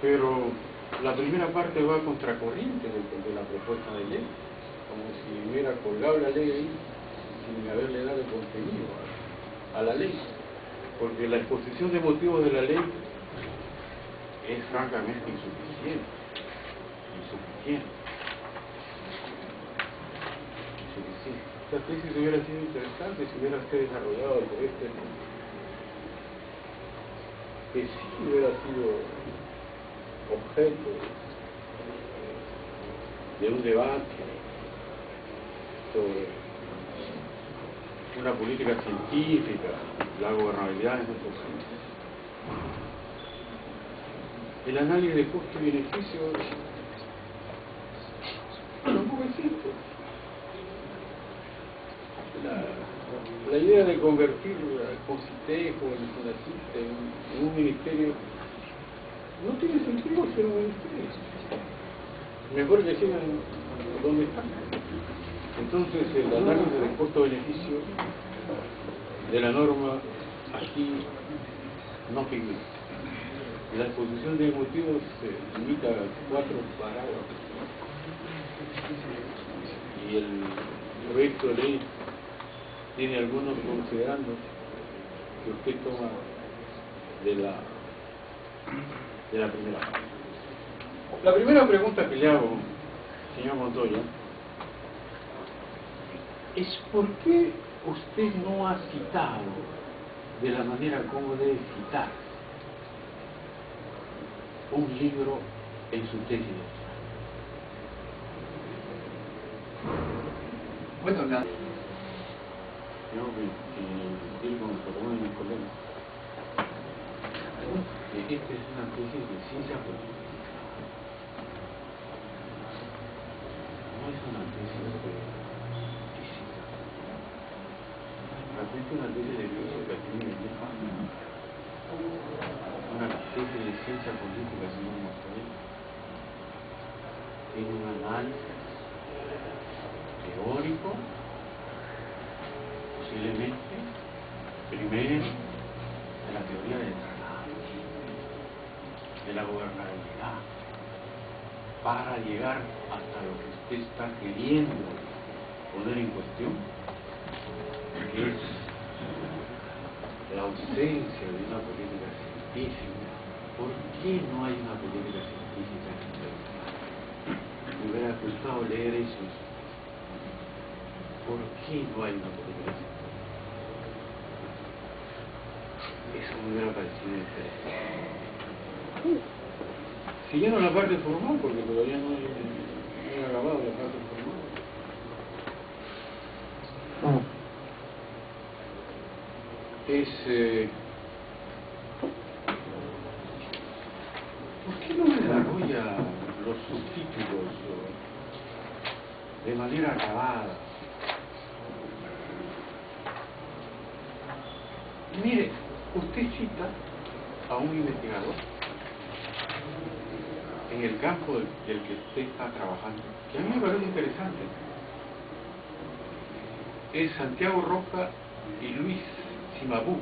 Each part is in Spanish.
pero la primera parte va a contracorriente de la propuesta de ley, como si hubiera colgado la ley ahí sin haberle dado contenido a la ley, porque la exposición de motivos de la ley es francamente insuficiente. Esta tesis hubiera sido interesante si hubiera sido desarrollado por este, que sí hubiera sido objeto de un debate sobre una política científica, la gobernabilidad en nuestro país. El análisis de costo y beneficio tampoco existe. La idea de convertir al CONCITEC o el SUNACIT en un ministerio no tiene sentido ser un ministerio. Mejor que sigan donde están. Entonces el análisis de costo-beneficio de la norma aquí no figura. La exposición de motivos se limita a 4 parágrafos y el proyecto de ley tiene algunos considerandos que usted toma de la primera parte. La primera pregunta que le hago, señor Montoya, es ¿por qué usted no ha citado de la manera como debe citar un libro en su tesis doctoral? Bueno, Tengo que discutir con mis colegas. Esta es una tesis de ciencia política. No es una tesis de física. Realmente una tesis de física tiene 10 páginas. Una tesis de ciencia política, señor Montoya, tiene un análisis teórico, posiblemente, primero, de la teoría del tratado, de la gobernabilidad, para llegar hasta lo que usted está queriendo poner en cuestión, que es la ausencia de una política científica. ¿Por qué no hay una política científica en el país? Me hubiera gustado leer eso. ¿Por qué no hay una política científica? Eso me hubiera parecido interesante. Siguiendo la parte formal, porque todavía no he acabado la parte formal. ¿Por qué no desarrolla los subtítulos de manera acabada? Mire, usted cita a un investigador en el campo del que usted está trabajando, que a mí me parece interesante. Es Santiago Roca y Luis Cimabuco.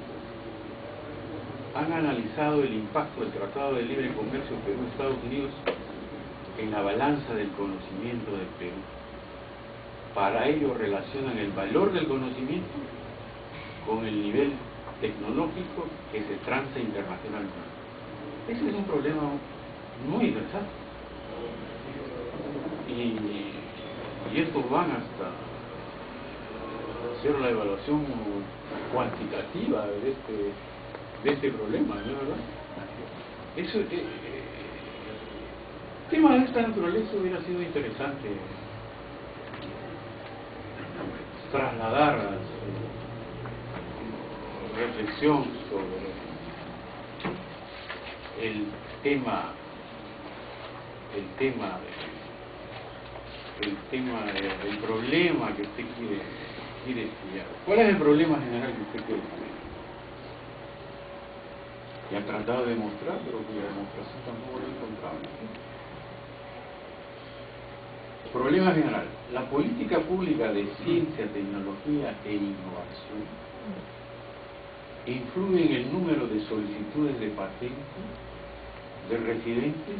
Han analizado el impacto del Tratado de Libre Comercio Perú-Estados Unidos en la balanza del conocimiento del Perú. Para ello relacionan el valor del conocimiento con el nivel tecnológico que se transa internacionalmente. Ese es un problema muy interesante. Y estos van hasta hacer la evaluación cuantitativa de este problema, ¿no es verdad? Eso, tema de esta naturaleza hubiera sido interesante trasladar a su reflexión sobre el problema que usted quiere estudiar. ¿Cuál es el problema general que usted quiere estudiar? Y ha tratado de demostrar, pero que la demostración tampoco lo he encontrado. Problema general: la política pública de ciencia, tecnología e innovación influye en el número de solicitudes de patentes de residentes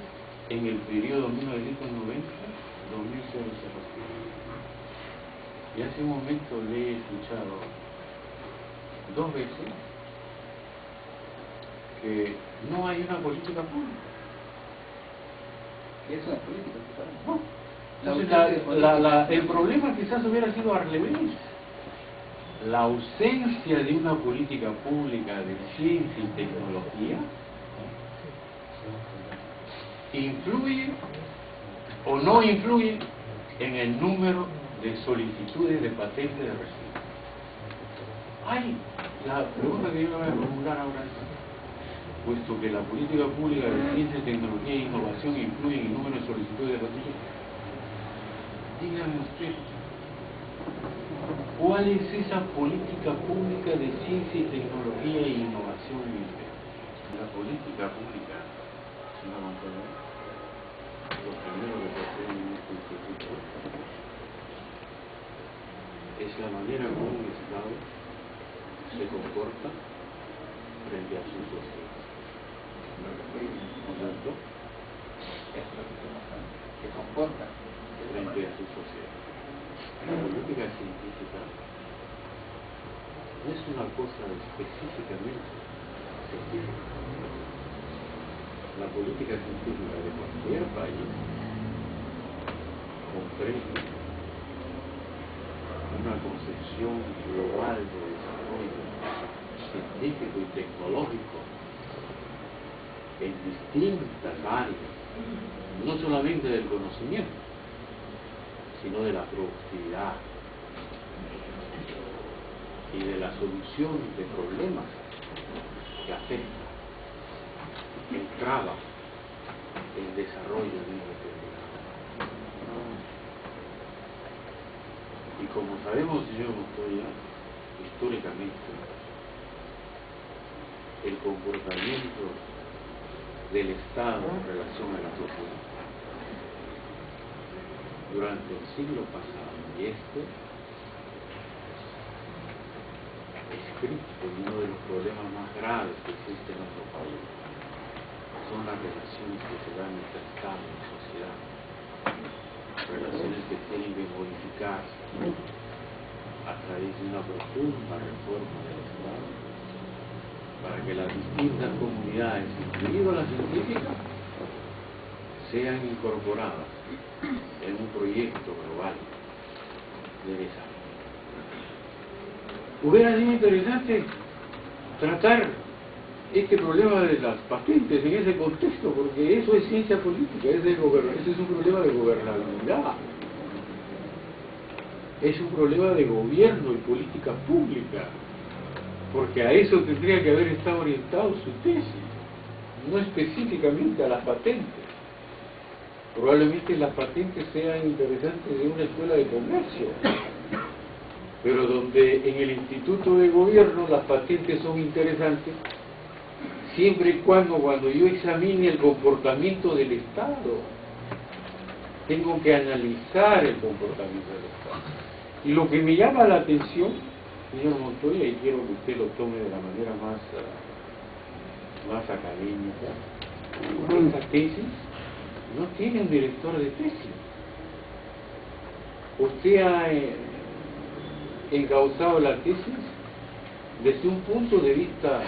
en el periodo 1990-2007. Y hace un momento le he escuchado 2 veces que no hay una política pública. ¿Y es una política? No. Entonces, el problema quizás hubiera sido al revés. La ausencia de una política pública de ciencia y tecnología influye o no influye en el número de solicitudes de patentes de residentes. Ay, la pregunta que yo le voy a formular ahora es, puesto que la política pública de ciencia, tecnología e innovación influye en el número de solicitudes de patentes, dígame usted, ¿cuál es esa política pública de ciencia y tecnología e innovación en el Perú? La política pública, señor Montoya, lo primero que se hace en este instituto es la manera como un Estado se comporta frente a su sociedad. ¿No es cierto? Se comporta frente a su sociedad. La política científica no es una cosa específicamente científica. La política científica de cualquier país comprende una concepción global de desarrollo científico y tecnológico en distintas áreas, no solamente del conocimiento, sino de la productividad y de la solución de problemas que afectan, que entraban el desarrollo de un determinado. Y como sabemos, señor Montoya, históricamente, el comportamiento del Estado en relación a la sociedad durante el siglo pasado y escrito en uno de los problemas más graves que existe en nuestro país son las relaciones que se dan entre Estado y sociedad, relaciones que tienen que modificarse a través de una profunda reforma del Estado para que las distintas comunidades, incluidas las científicas, sean incorporadas en un proyecto global de desarrollo. Hubiera sido interesante tratar este problema de las patentes en ese contexto, porque eso es ciencia política, ese es un problema de gobernabilidad, es un problema de gobierno y política pública, porque a eso tendría que haber estado orientado su tesis, no específicamente a las patentes. Probablemente las patentes sean interesantes de una escuela de comercio, pero donde en el Instituto de Gobierno las patentes son interesantes siempre y cuando yo examine el comportamiento del Estado, tengo que analizar el comportamiento del Estado. Y lo que me llama la atención, señor Montoya, y quiero que usted lo tome de la manera más académica, esta tesis no tiene un director de tesis. Usted ha encauzado la tesis desde un punto de vista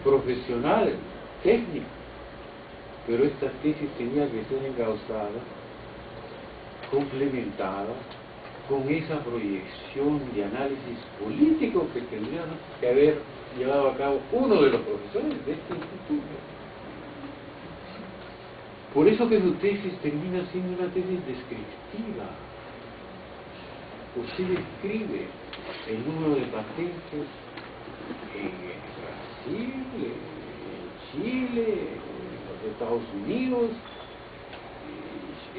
profesional, técnico, pero esta tesis tenía que ser encauzada, complementada con esa proyección de análisis político que tendría que haber llevado a cabo uno de los profesores de este instituto. Por eso que su tesis termina siendo una tesis descriptiva. Usted describe el número de patentes en Brasil, en Chile, en los Estados Unidos.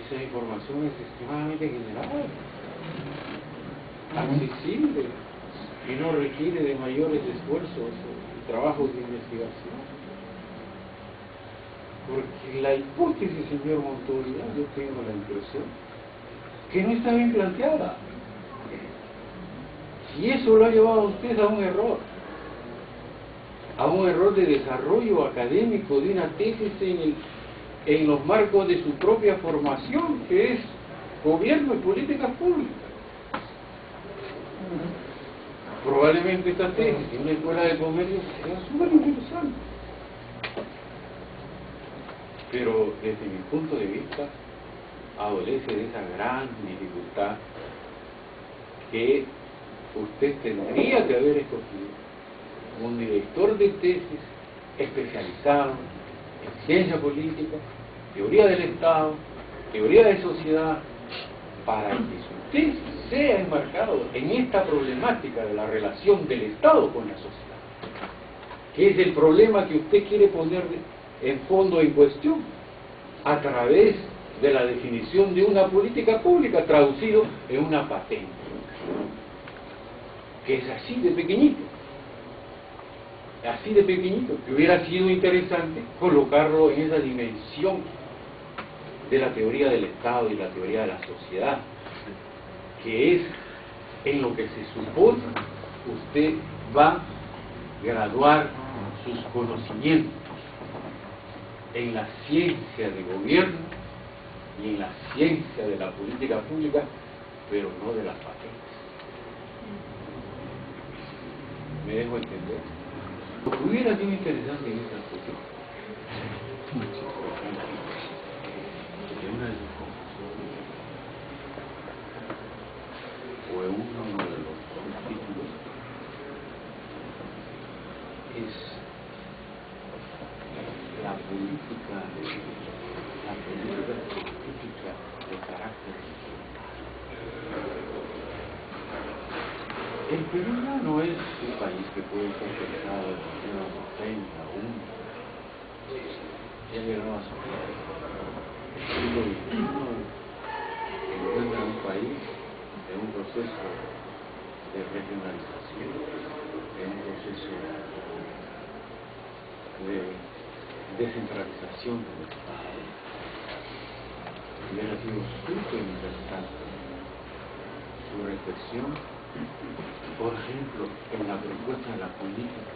Esa información es extremadamente general, accesible y no requiere de mayores esfuerzos y trabajos de investigación. Porque la hipótesis, señor Montoya, yo tengo la impresión que no está bien planteada. Y eso lo ha llevado a usted a un error. a un error de desarrollo académico de una tesis en los marcos de su propia formación, que es gobierno y políticas públicas. Probablemente esta tesis en una escuela de comercio sea súper interesante, pero desde mi punto de vista adolece de esa gran dificultad que usted tendría que haber escogido un director de tesis especializado en ciencia política, teoría del Estado, teoría de sociedad, para que su tesis sea enmarcado en esta problemática de la relación del Estado con la sociedad, que es el problema que usted quiere poner en fondo en cuestión a través de la definición de una política pública traducido en una patente, que es así de pequeñito, que hubiera sido interesante colocarlo en esa dimensión de la teoría del Estado y la teoría de la sociedad, que es en lo que se supone usted va a graduar sus conocimientos en la ciencia de gobierno y en la ciencia de la política pública, pero no de las patentes. ¿Me dejo entender? Lo que hubiera sido interesante en esta cuestión, de una de sus conclusiones, o en uno de los subtítulos, es la política científica de carácter regional. El Perú ya no es un país que puede ser pensado de manera homogénea, única. Ya llegó a su fin. El siglo XXI encuentra un país en un proceso de regionalización, en un proceso de descentralización del Estado. Hubiera sido súper interesante su reflexión, por ejemplo, en la propuesta de la política,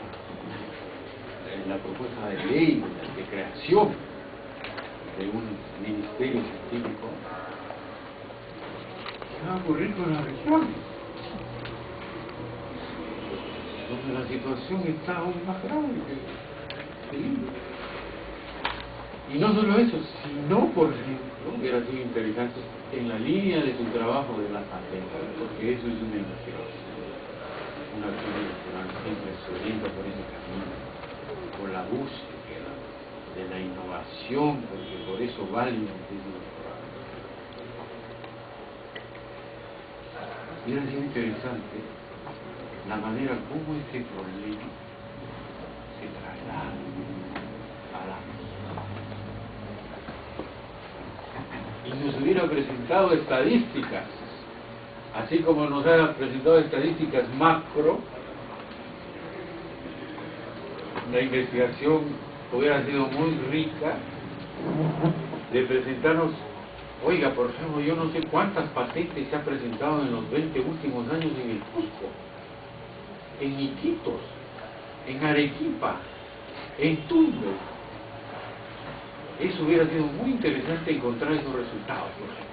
en la propuesta de ley de creación de un ministerio científico. ¿Qué va a ocurrir con las regiones? Donde la situación está aún más grave que Lima. Y no solo eso, sino, por ejemplo, hubiera sido interesante en la línea de su trabajo de la patente, porque eso es una investigación. Una acción electoral siempre se orienta por ese camino, por la búsqueda de la innovación, porque por eso vale una tesis doctoral. Hubiera sido interesante la manera como este problema se traslada a la y nos hubiera presentado estadísticas, así como nos ha presentado estadísticas macro. La investigación hubiera sido muy rica de presentarnos, oiga, por ejemplo, yo no sé cuántas patentes se han presentado en los 20 últimos años en el Cusco, en Iquitos, en Arequipa, en Tumbes. Eso hubiera sido muy interesante encontrar esos resultados, por ejemplo.